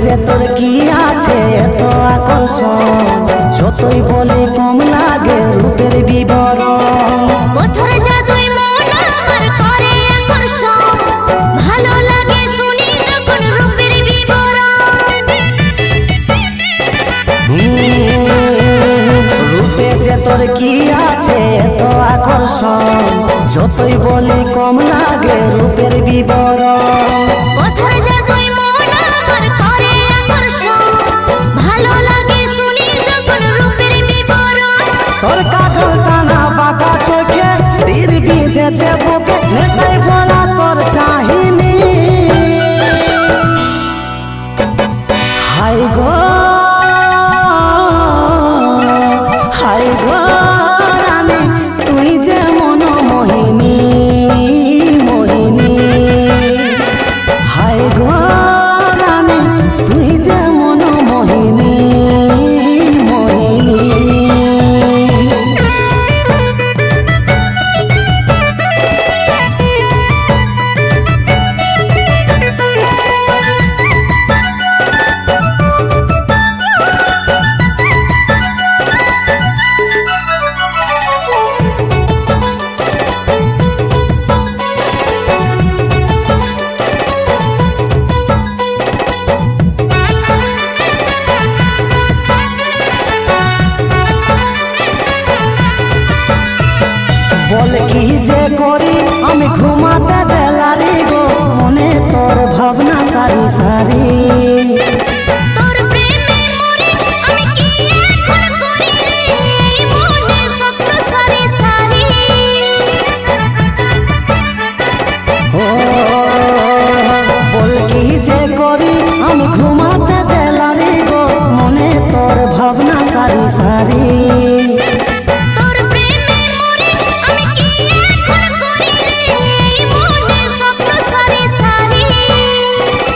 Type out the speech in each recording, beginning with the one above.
যে তোর কি আছে এত আকর্ষণ, যতই বলি কম লাগে রূপের বিবরণ। কোথায় জাদুই মন আমার করে আকর্ষণ, ভালো লাগে শুনি যখন রূপের বিবরণ। রূপে যে তোর কি আছে এত আকর্ষণ, যতই বলি কম লাগে রূপের বিবরণ। কোথায় জাদুই মন আমার করে আকর্ষণ, ভালো লাগে শুনি যখন রূপের বিবরণ। তোর কাজল টানা বাঁকা চোখে তীর বিঁধেছে বুকে, নেশায় ভরা তোর চাহিনি। হাই গো হাই গো রানী, তুই যে মন মোহিনী মোহিনী। হাই গো রানী, তুই যে মন মোহিনী মোহিনী। বল কি যে করি আমি ঘুমাতে জেলারি গো, মনে তোর ভাবনা সারি সারি। তোর প্রেমে মরি আমি কি এখন করি রে, এই মনে স্বপ্ন সারি সারি। ও বল কি যে করি আমি ঘুমাতে জেলারি গো, মনে তোর ভাবনা সারি সারি। তোর প্রেমে মরি আমি কি এখন করি রে, এই মনে স্বপ্ন সারি সারি।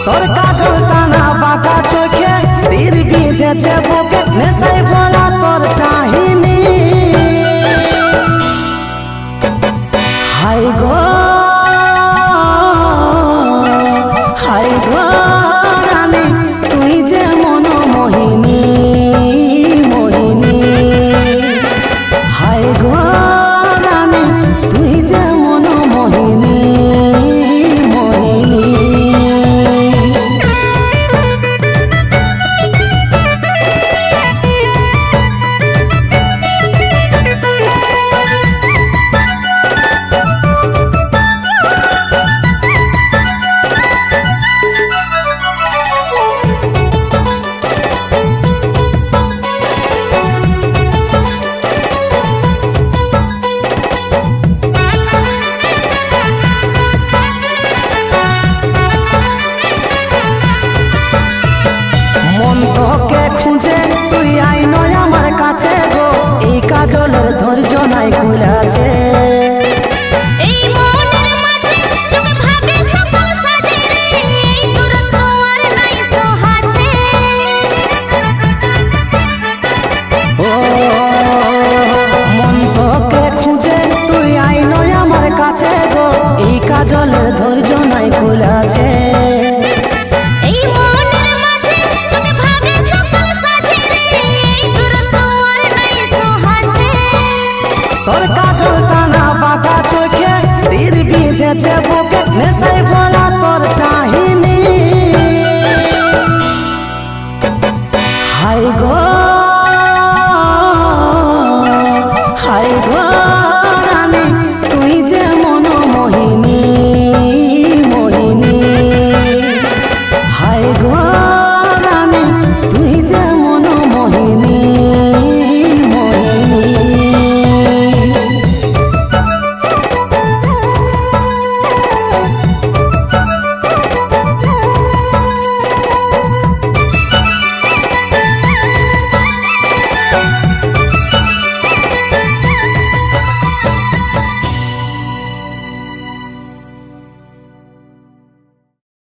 তোর কাজল টানা বাঁকা চোখে তীর বিঁধেছে বুকে, নেশায় ভরা তোর চাহিনি।